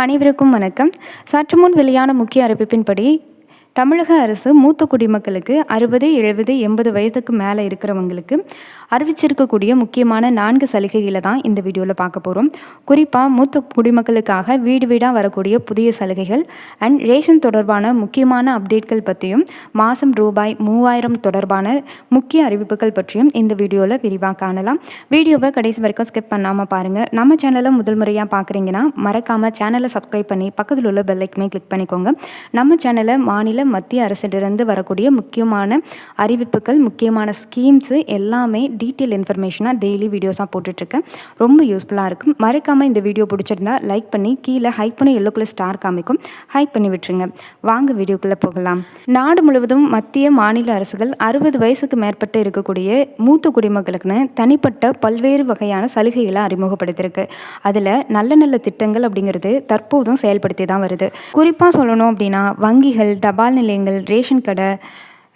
அனைவருக்கும் வணக்கம். சற்று முன் வெளியான முக்கிய அறிவிப்பின்படி தமிழக அரசு மூத்த குடிமக்களுக்கு 60, 70, 80 வயதுக்கு மேலே இருக்கிறவங்களுக்கு அறிவிச்சிருக்கக்கூடிய முக்கியமான 4 சலுகைகளை தான் இந்த வீடியோவில் பார்க்க போகிறோம். குறிப்பாக மூத்த குடிமக்களுக்காக வீடு வீடாக வரக்கூடிய புதிய சலுகைகள் அண்ட் ரேஷன் தொடர்பான முக்கியமான அப்டேட்கள் பற்றியும் மாதம் ரூபாய் 3000 தொடர்பான முக்கிய அறிவிப்புகள் பற்றியும் இந்த வீடியோவில் விரிவாக காணலாம். வீடியோவை கடைசி வரைக்கும் ஸ்கிப் பண்ணாமல் பாருங்கள். நம்ம சேனலை முதல் முறையாக பார்க்குறீங்கன்னா மறக்காமல் சேனலை சப்ஸ்கிரைப் பண்ணி பக்கத்தில் உள்ள பெல் ஐக்கனை கிளிக் பண்ணிக்கோங்க. நம்ம சேனலை மாநில மத்திய அரசிலிருந்து வரக்கூடிய முக்கியமான அறிவிப்புகள், முக்கியமான ஸ்கீம்ஸு எல்லாமே டீட்டெயில் இன்ஃபர்மேஷனாக டெய்லி வீடியோஸாக போட்டுட்ருக்கேன். ரொம்ப யூஸ்ஃபுல்லாக இருக்கும். மறக்காமல் இந்த வீடியோ பிடிச்சிருந்தா லைக் பண்ணி கீழே ஹைப் பண்ணி எல்லோ கலர் ஸ்டார் காமிக்கும், ஹைப் பண்ணி விட்டுருங்க. வாங்க வீடியோக்குள்ளே போகலாம். நாடு முழுவதும் மத்திய மாநில அரசுகள் 60 வயசுக்கு மேற்பட்டு இருக்கக்கூடிய மூத்த குடிமக்களுக்குன்னு தனிப்பட்ட பல்வேறு வகையான சலுகைகளை அறிமுகப்படுத்தியிருக்கு. அதில் நல்ல நல்ல திட்டங்கள் அப்படிங்கிறது தற்போதும் செயல்படுத்தி தான் வருது. குறிப்பாக சொல்லணும் அப்படின்னா வங்கிகள், தபால் நிலையங்கள், ரேஷன் கடை,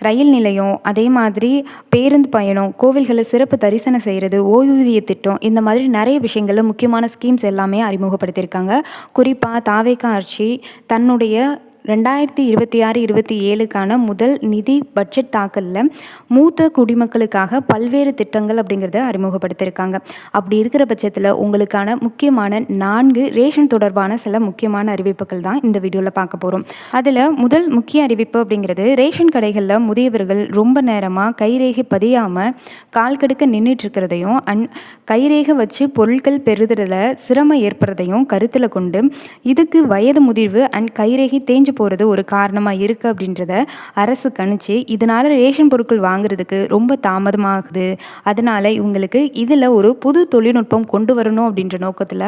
ரயில் நிலையம், அதே மாதிரி பேருந்து பயணம், கோவில்களை சிறப்பு தரிசனம் செய்கிறது, ஓய்வூதிய திட்டம், இந்த மாதிரி நிறைய விஷயங்களில் முக்கியமான ஸ்கீம்ஸ் எல்லாமே அறிமுகப்படுத்தியிருக்காங்க. குறிப்பாக தாவேகா ஆட்சி தன்னுடைய 2026-27க்கான முதல் நிதி பட்ஜெட் தாக்கலில் மூத்த குடிமக்களுக்காக பல்வேறு திட்டங்கள் அப்படிங்கிறத அறிமுகப்படுத்தியிருக்காங்க. அப்படி இருக்கிற பட்சத்தில் உங்களுக்கான முக்கியமான 4 ரேஷன் தொடர்பான சில முக்கியமான அறிவிப்புகள் தான் இந்த வீடியோவில் பார்க்க போகிறோம். அதில் முதல் முக்கிய அறிவிப்பு அப்படிங்கிறது ரேஷன் கடைகளில் முதியவர்கள் ரொம்ப நேரமாக கைரேகை பதியாமல் கால் கடுக்க நின்றுட்டு இருக்கிறதையும் கைரேகை வச்சு பொருட்கள் பெறுதலில் சிரமம் ஏற்படுறதையும் கருத்தில் கொண்டு இதுக்கு வயது முதிர்வு கைரேகை தேஞ்சு போகிறது ஒரு காரணமாக இருக்குது அப்படின்றத அரசு கணிச்சு இதனால் ரேஷன் பொருட்கள் வாங்குறதுக்கு ரொம்ப தாமதமாகுது. அதனால் இவங்களுக்கு இதில் ஒரு புது தொழில்நுட்பம் கொண்டு வரணும் அப்படின்ற நோக்கத்தில்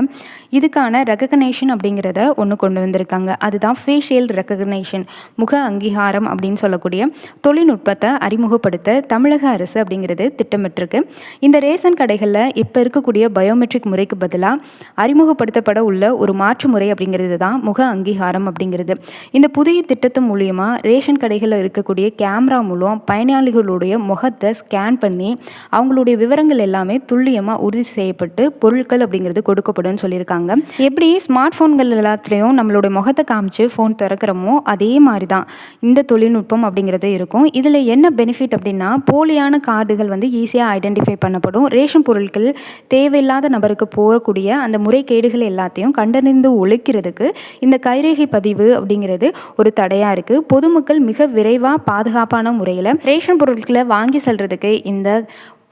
இதுக்கான ரெகக்னேஷன் அப்படிங்கிறத ஒன்று கொண்டு வந்திருக்காங்க. அதுதான் ஃபேஷியல் ரெகக்னேஷன், முக அங்கீகாரம் அப்படின்னு சொல்லக்கூடிய தொழில்நுட்பத்தை அறிமுகப்படுத்த தமிழக அரசு அப்படிங்கிறது திட்டமிட்டிருக்கு. இந்த ரேஷன் கடைகளில் இப்போ இருக்கக்கூடிய பயோமெட்ரிக் முறைக்கு பதிலாக அறிமுகப்படுத்தப்பட உள்ள ஒரு மாற்று முறை அப்படிங்கிறது தான் முக அங்கீகாரம் அப்படிங்கிறது. இந்த புதிய திட்டத்து மூலியமாக ரேஷன் கடைகளில் இருக்கக்கூடிய கேமரா மூலம் பயனாளிகளுடைய முகத்தை ஸ்கேன் பண்ணி அவங்களுடைய விவரங்கள் எல்லாமே துல்லியமாக உறுதி செய்யப்பட்டு பொருட்கள் அப்படிங்கிறது கொடுக்கப்படும் சொல்லியிருக்காங்க. எப்படி ஸ்மார்ட் ஃபோன்கள் எல்லாத்துலேயும் நம்மளுடைய முகத்தை காமிச்சு ஃபோன் திறக்கிறோமோ அதே மாதிரி தான் இந்த தொழில்நுட்பம் அப்படிங்கிறது இருக்கும். இதில் என்ன பெனிஃபிட் அப்படின்னா போலியான கார்டுகள் ஈஸியாக ஐடென்டிஃபை பண்ணப்படும். ரேஷன் பொருட்கள் தேவையில்லாத நபருக்கு போகக்கூடிய அந்த முறைகேடுகள் எல்லாத்தையும் கண்டறிந்து ஒழிக்கிறதுக்கு இந்த கைரேகை பதிவு அப்படிங்கிறது ஒரு தடையாக இருக்குது. பொதுமக்கள் மிக விரைவாக பாதுகாப்பான முறையில் ரேஷன் பொருட்களை வாங்கி செல்றதுக்கு இந்த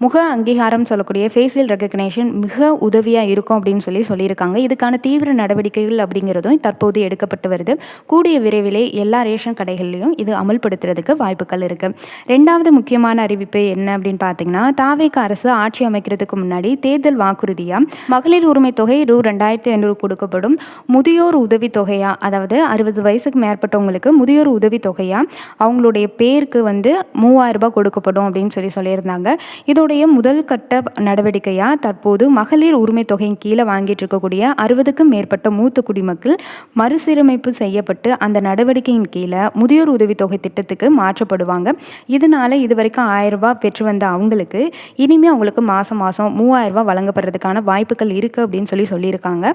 முக அங்கீகாரம் சொல்லக்கூடிய ஃபேஷியல் ரெகக்னேஷன் மிக உதவியாக இருக்கும் அப்படின்னு சொல்லியிருக்காங்க. இதுக்கான தீவிர நடவடிக்கைகள் அப்படிங்கிறதும் தற்போது எடுக்கப்பட்டு வருது. கூடிய விரைவிலே எல்லா ரேஷன் கடைகள்லையும் இது அமல்படுத்துறதுக்கு வாய்ப்புகள் இருக்குது. ரெண்டாவது முக்கியமான அறிவிப்பு என்ன அப்படின்னு பார்த்தீங்கன்னா தாவேகா அரசு ஆட்சி அமைக்கிறதுக்கு முன்னாடி தேர்தல் வாக்குறுதியாக மகளிர் உரிமை தொகை ரூ. 2500 கொடுக்கப்படும். முதியோர் உதவி தொகையாக, அதாவது 60 வயசுக்கு மேற்பட்டவங்களுக்கு முதியோர் உதவி தொகையாக அவங்களுடைய பேருக்கு 3000 ரூபாய் கொடுக்கப்படும் அப்படின்னு சொல்லியிருந்தாங்க. இதோட முதல் கட்ட நடவடிக்கையாக தற்போது மகளிர் உரிமை தொகையின் கீழே வாங்கிட்டு இருக்கக்கூடிய 60க்கும் மேற்பட்ட மூத்த குடிமக்கள் மறுசீரமைப்பு செய்யப்பட்டு அந்த நடவடிக்கையின் கீழே முதியோர் உதவி தொகை திட்டத்துக்கு மாற்றப்படுவாங்க. இதனால இதுவரைக்கும் 1000 ரூபாய் பெற்று வந்த அவங்களுக்கு இனிமேல் அவங்களுக்கு மாதம் 3000 ரூபாய் வழங்கப்படுறதுக்கான வாய்ப்புகள் இருக்குது அப்படின்னு சொல்லியிருக்காங்க.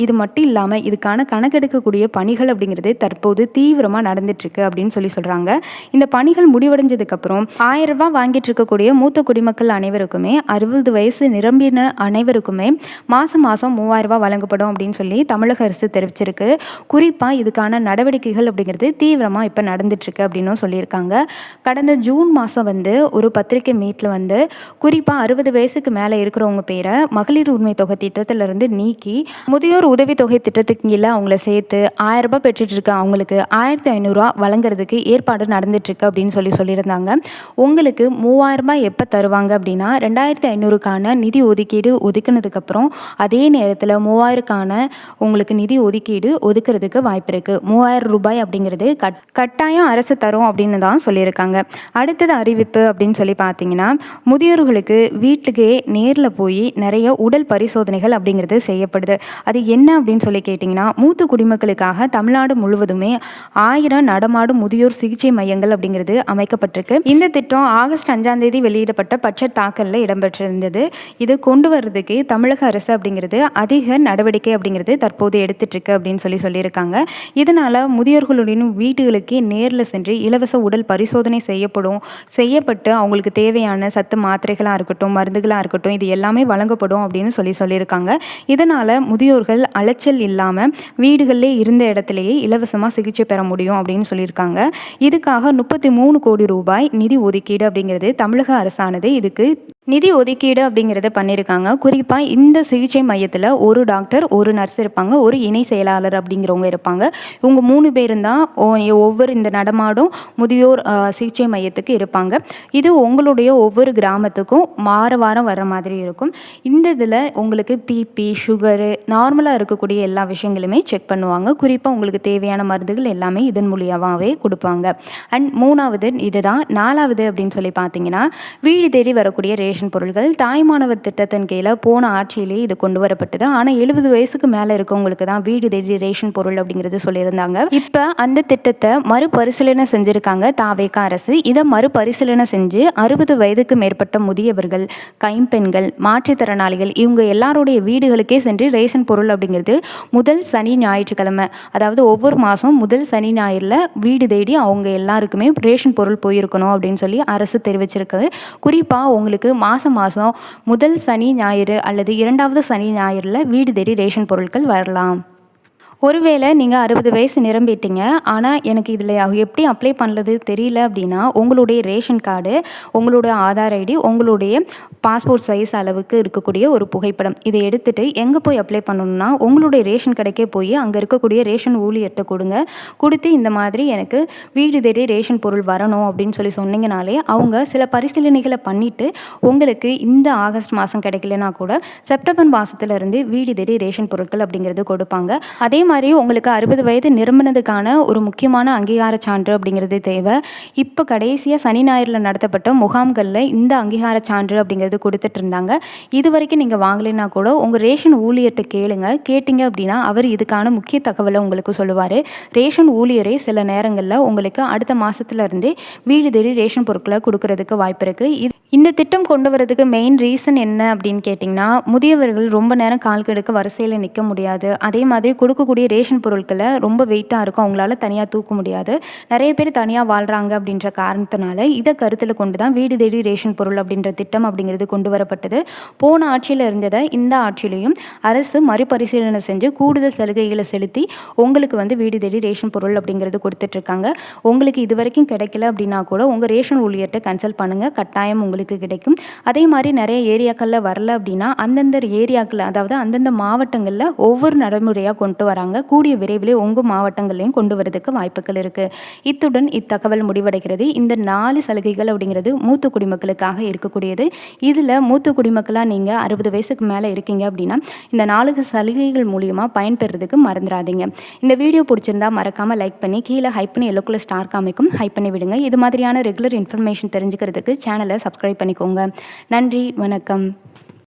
இது மட்டும் இல்லாமல் இதுக்கான கணக்கெடுக்கக்கூடிய பணிகள் அப்படிங்கிறது தற்போது தீவிரமாக நடந்துட்டுருக்கு அப்படின்னு சொல்கிறாங்க. இந்த பணிகள் முடிவடைஞ்சதுக்கப்புறம் 1000 ரூபாய் வாங்கிட்டு இருக்கக்கூடிய மூத்த குடிமக்கள் அனைவருக்குமே 60 வயசு நிரம்பின அனைவருக்குமே மாதம் 3000 ரூபாய் வழங்கப்படும் அப்படின்னு தமிழக அரசு தெரிவிச்சிருக்கு. குறிப்பாக இதுக்கான நடவடிக்கைகள் அப்படிங்கிறது தீவிரமாக இப்போ நடந்துட்டுருக்கு அப்படின்னும் சொல்லியிருக்காங்க. கடந்த ஜூன் மாதம் ஒரு பத்திரிகை மீட்டில் குறிப்பாக 60 வயசுக்கு மேலே இருக்கிறவங்க பேரை மகளிர் உரிமை தொகை திட்டத்திலிருந்து நீக்கி முதியோர் உதவி தொகை திட்டத்துக்கு கீழே அவங்கள சேர்த்து 1000 ரூபாய் பெற்றுட்டு இருக்க அவங்களுக்கு 1500 ரூபா வழங்குறதுக்கு ஏற்பாடு நடந்துட்டுருக்கு அப்படின்னு சொல்லியிருந்தாங்க. உங்களுக்கு 3000 ரூபாய் எப்போ தருவாங்க அப்படின்னா 2500க்கான நிதி ஒதுக்கீடு ஒதுக்கினதுக்கப்புறம் அதே நேரத்தில் 3000க்கான உங்களுக்கு நிதி ஒதுக்கீடு ஒதுக்கிறதுக்கு வாய்ப்பு இருக்குது. 3000 ரூபாய் அப்படிங்கிறது கட்டாயம் அரசு தரும் அப்படின்னு தான் சொல்லியிருக்காங்க. அடுத்தது அறிவிப்பு அப்படின்னு பார்த்தீங்கன்னா முதியோர்களுக்கு வீட்டுக்கே நேரில் போய் நிறைய உடல் பரிசோதனைகள் அப்படிங்கிறது செய்யப்படுது. அது என்ன அப்படின்னு கேட்டிங்கன்னா மூத்த குடிமக்களுக்காக தமிழ்நாடு முழுவதுமே 1000 நடமாடும் முதியோர் சிகிச்சை மையங்கள் அப்படிங்கிறது அமைக்கப்பட்டிருக்கு. இந்த திட்டம் ஆகஸ்ட் 5 வெளியிடப்பட்ட பட்ஜெட் பட்ஜெட் தாக்கலில் இடம்பெற்றிருந்தது. இது கொண்டு வர்றதுக்கு தமிழக அரசு அப்படிங்கிறது அதிக நடவடிக்கை அப்படிங்கிறது தற்போது எடுத்துட்ருக்கு அப்படின்னு சொல்லியிருக்காங்க. இதனால் முதியோர்களுடைய வீடுகளுக்கு நேரில் சென்று இலவச உடல் பரிசோதனை செய்யப்பட்டு அவங்களுக்கு தேவையான சத்து மாத்திரைகளாக இருக்கட்டும், மருந்துகளாக இருக்கட்டும், இது எல்லாமே வழங்கப்படும் அப்படின்னு சொல்லியிருக்காங்க. இதனால் முதியோர்கள் அலைச்சல் இல்லாமல் வீடுகளிலே இருந்த இடத்துலையே இலவசமாக சிகிச்சை பெற முடியும் அப்படின்னு சொல்லியிருக்காங்க. இதுக்காக 33 கோடி ரூபாய் நிதி ஒதுக்கீடு அப்படிங்கிறது தமிழக அரசானது இதுக்கு நிதி ஒதுக்கீடு அப்படிங்கிறத பண்ணியிருக்காங்க. குறிப்பாக இந்த சிகிச்சை மையத்தில் ஒரு டாக்டர், ஒரு நர்ஸ் இருப்பாங்க, ஒரு இணை செயலாளர் அப்படிங்கிறவங்க இருப்பாங்க. இவங்க 3 பேரும் தான் ஒவ்வொரு இந்த நடமாடும் முதியோர் சிகிச்சை மையத்துக்கு இருப்பாங்க. இது உங்களுடைய ஒவ்வொரு கிராமத்துக்கும் வாரம் வர மாதிரி இருக்கும். இந்த இதில் உங்களுக்கு பிபி, சுகரு, நார்மலாக இருக்கக்கூடிய எல்லா விஷயங்களுமே செக் பண்ணுவாங்க. குறிப்பாக உங்களுக்கு தேவையான மருந்துகள் எல்லாமே இதன் மூலியமாகவே கொடுப்பாங்க. அண்ட் 3வது இதுதான். 4வது அப்படின்னு சொல்லி பார்த்தீங்கன்னா, வீடு தேடி வரக்கூடிய ரேஷன் பொருட்கள் தாய்மானவர் திட்டத்தின் கீழே போன ஆட்சியிலேயே இது கொண்டு வரப்பட்டது. ஆனால் 70 வயசுக்கு மேலே இருக்கவங்களுக்கு தான் வீடு தேடி ரேஷன் பொருள் அப்படிங்கிறது சொல்லியிருந்தாங்க. இப்போ அந்த திட்டத்தை மறுபரிசீலனை செஞ்சுருக்காங்க தாவேக அரசு. இதை மறுபரிசீலனை செஞ்சு 60 வயதுக்கு மேற்பட்ட முதியவர்கள், கைம்பெண்கள், மாற்றுத்திறனாளிகள் இவங்க எல்லாருடைய வீடுகளுக்கே சென்று ரேஷன் பொருள் அப்படிங்கிறது முதல் சனி ஞாயிற்றுக்கிழமை, அதாவது ஒவ்வொரு மாதம் முதல் சனி ஞாயிறில் வீடு தேடி அவங்க எல்லாருக்குமே ரேஷன் பொருள் போயிருக்கணும் அப்படின்னு சொல்லி அரசு தெரிவிச்சிருக்கு. குறிப்பாக உங்களுக்கு மாதம் முதல் சனி ஞாயிறு அல்லது 2வது சனி ஞாயிறில் வீடு தேடி ரேஷன் பொருட்கள் வரலாம். ஒருவேளை நீங்கள் 60 வயசு நிரம்பிட்டீங்க, ஆனால் எனக்கு இதில் எப்படி அப்ளை பண்ணுறது தெரியல அப்படின்னா, உங்களுடைய ரேஷன் கார்டு, உங்களோட ஆதார் ஐடி, உங்களுடைய பாஸ்போர்ட் சைஸ் அளவுக்கு இருக்கக்கூடிய ஒரு புகைப்படம், இதை எடுத்துகிட்டு எங்கே போய் அப்ளை பண்ணணும்னா, உங்களுடைய ரேஷன் கடைக்கே போய் அங்கே இருக்கக்கூடிய ரேஷன் ஊழியர்கிட்ட கொடுத்து இந்த மாதிரி எனக்கு வீடு தேடி ரேஷன் பொருள் வரணும் அப்படின்னு சொன்னீங்கனாலே அவங்க சில பரிசீலனைகளை பண்ணிவிட்டு உங்களுக்கு இந்த ஆகஸ்ட் மாதம் கிடைக்கலனா கூட செப்டம்பர் மாதத்துலேருந்து வீடு தேடி ரேஷன் பொருட்கள் அப்படிங்கிறது கொடுப்பாங்க. அதே மாதிரி உங்களுக்கு 60 வயது நிரம்பினதுக்கான ஒரு முக்கியமான அங்கீகார சான்று அப்படிங்கிறது தேவை. இப்போ கடைசியாக சனி ஞாயிறில் நடத்தப்பட்ட முகாம்களில் இந்த அங்கீகார சான்று அப்படிங்கிறது கொடுத்துட்டு இருந்தாங்க. இது வரைக்கும் நீங்கள் வாங்கலைன்னா கூட உங்கள் ரேஷன் ஊழியர்கிட்ட கேட்டிங்க அப்படின்னா அவர் இதுக்கான முக்கிய தகவலை உங்களுக்கு சொல்லுவார். ரேஷன் ஊழியரே சில நேரங்களில் உங்களுக்கு அடுத்த மாதத்துலேருந்தே வீடு தேடி ரேஷன் பொருட்களை கொடுக்கறதுக்கு வாய்ப்பு இருக்குது. இந்த திட்டம் கொண்டு வரதுக்கு மெயின் ரீசன் என்ன அப்படின்னு கேட்டிங்கன்னா, முதியவர்கள் ரொம்ப நேரம் கால் கெடுக்க வரிசையில் நிற்க முடியாது. அதே மாதிரி கொடுக்கக்கூடிய ரேஷன் பொருட்களை ரொம்ப வெயிட்டாக இருக்கும், அவங்களால தனியாக தூக்க முடியாது. நிறைய பேர் தனியாக வாழ்கிறாங்க அப்படின்ற காரணத்தினால இதை கருத்தில் கொண்டு தான் வீடு தேடி ரேஷன் பொருள் அப்படின்ற திட்டம் அப்படிங்கிறது கொண்டு வரப்பட்டது. போன ஆட்சியில் இருந்ததை இந்த ஆட்சியிலையும் அரசு மறுபரிசீலனை செஞ்சு கூடுதல் சலுகைகளை செலுத்தி உங்களுக்கு வீடு தேடி ரேஷன் பொருள் அப்படிங்கிறது கொடுத்துட்ருக்காங்க. உங்களுக்கு இது வரைக்கும் கிடைக்கல அப்படின்னா கூட உங்கள் ரேஷன் ஊழியர்கிட்ட கன்சல்ட் பண்ணுங்கள், கட்டாயம் உங்களுக்கு கிடைக்கும். அதே மாதிரி நிறைய ஏரியாக்களில் வரல அப்படின்னா அந்தந்த ஏரியாக்களில், அதாவது அந்தந்த மாவட்டங்களில் ஒவ்வொரு நடைமுறையாக கொண்டு வராங்க. கூடிய விரைவிலே உங்கள் மாவட்டங்களையும் கொண்டு வரதுக்கு வாய்ப்புகள் இருக்குது. இத்துடன் இத்தகவல் முடிவடைகிறது. இந்த 4 சலுகைகள் அப்படிங்கிறது மூத்த குடிமக்களுக்காக இருக்கக்கூடியது. இதில் மூத்த குடிமக்களாக நீங்கள் 60 வயசுக்கு மேலே இருக்கீங்க அப்படின்னா இந்த 4 சலுகைகள் மூலியமாக பயன்பெறதுக்கு மறந்துடாதீங்க. இந்த வீடியோ பிடிச்சிருந்தா மறக்காமல் லைக் பண்ணி கீழே ஹைப் பண்ணி எல்லோ கலர் ஸ்டார் காமிக்கும் ஹைப் பண்ணி விடுங்க. இது மாதிரியான ரெகுலர் இன்ஃபர்மேஷன் தெரிஞ்சுக்கிறதுக்கு சேனலை சப்ஸ்கிரைப் பண்ணிக்கோங்க. நன்றி, வணக்கம்.